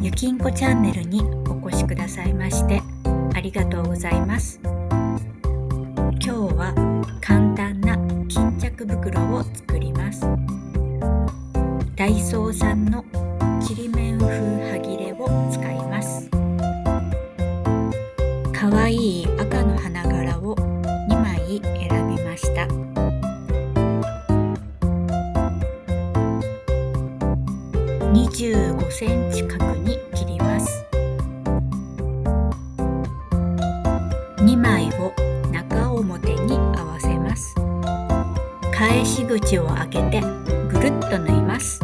ゆきんこチャンネルにお越しくださいましてありがとうございます。今日は簡単な巾着袋を作ります。ダイソーさんのちりめん風はぎれを使います。かわいい赤の花柄を2枚選びました。25センチ角に切ります。2枚を中表に合わせます。返し口を開けてぐるっと縫います。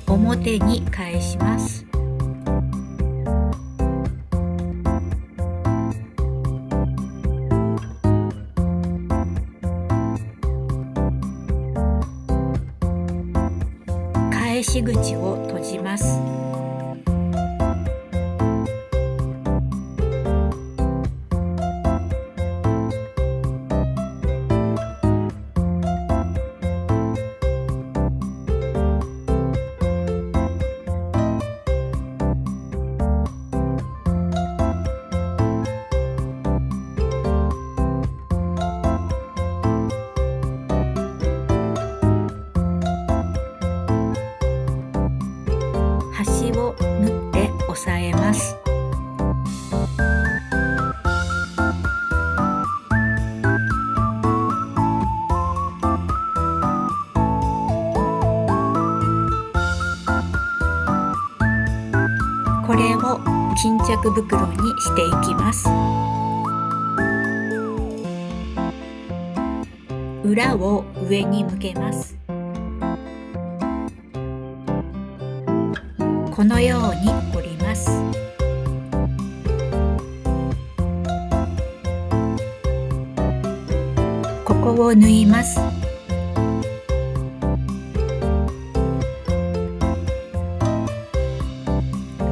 表に返します。返し口を閉じます。端を縫って押さえます。これを巾着袋にしていきます。裏を上に向けます。このように折ります。ここを縫います。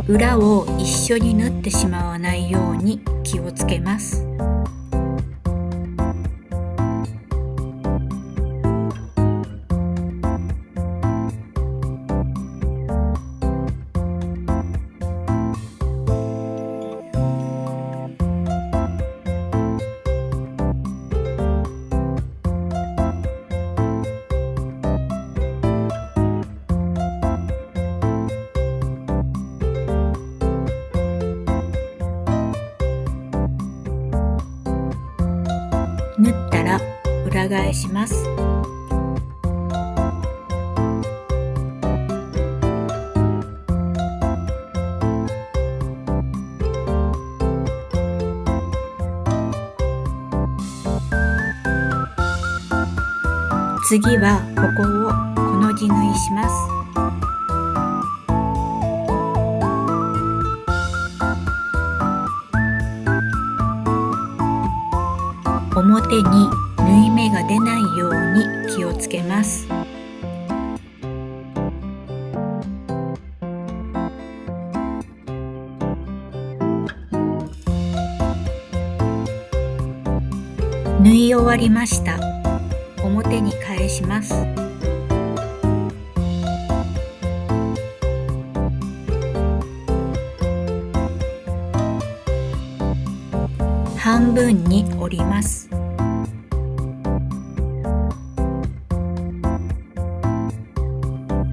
裏を一緒に縫ってしまわないように気をつけます。縫ったら裏返します。次はここをコの字縫いします。表に縫い目が出ないように気をつけます。縫い終わりました。表に返します。半分に折ります。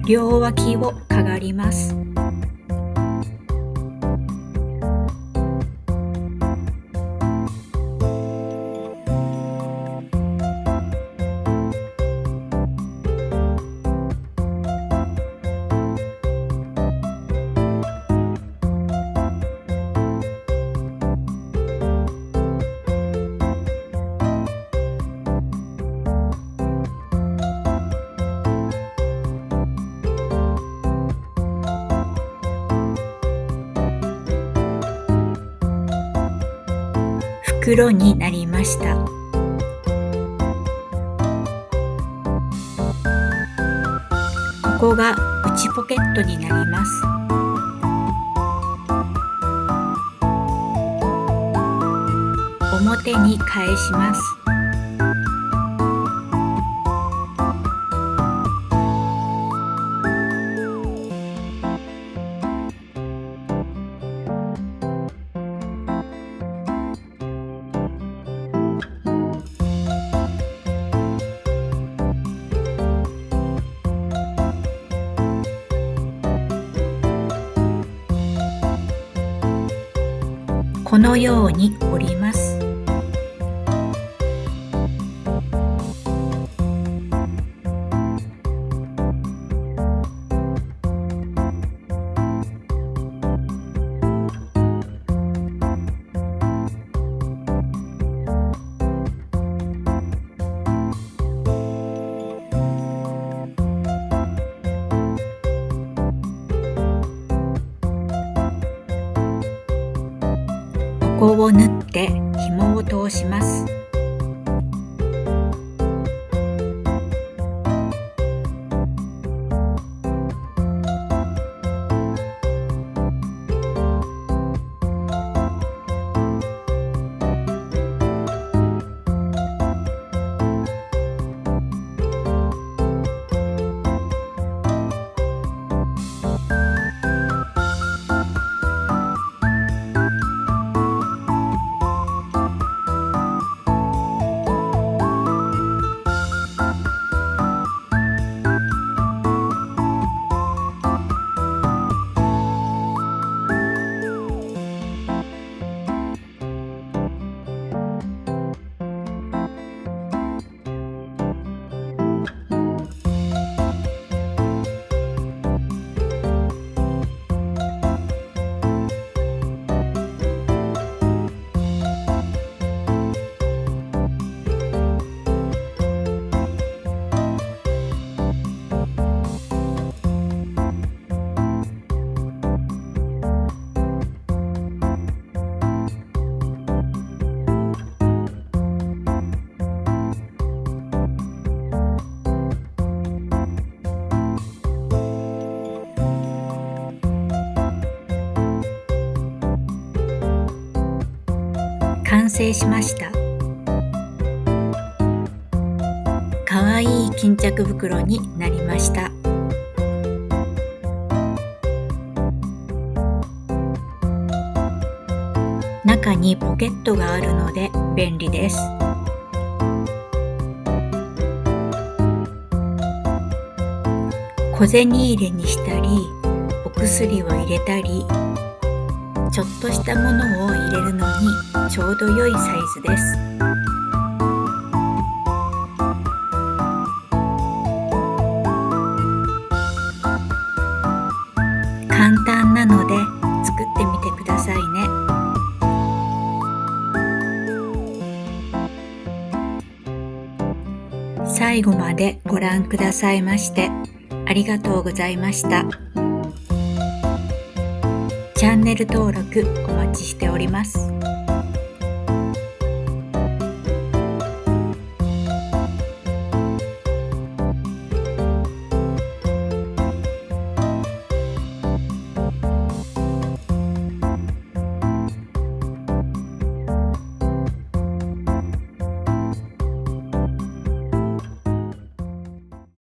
両脇をかがります。袋になりました。ここが内ポケットになります。表に返します。このように折ります。ここを縫って紐を通します。完成しました。かわいい巾着袋になりました。中にポケットがあるので便利です。小銭入れにしたり、お薬を入れたり、ちょっとしたものを入れるのにちょうど良いサイズです。簡単なので作ってみてくださいね。最後までご覧くださいましてありがとうございました。チャンネル登録お待ちしております。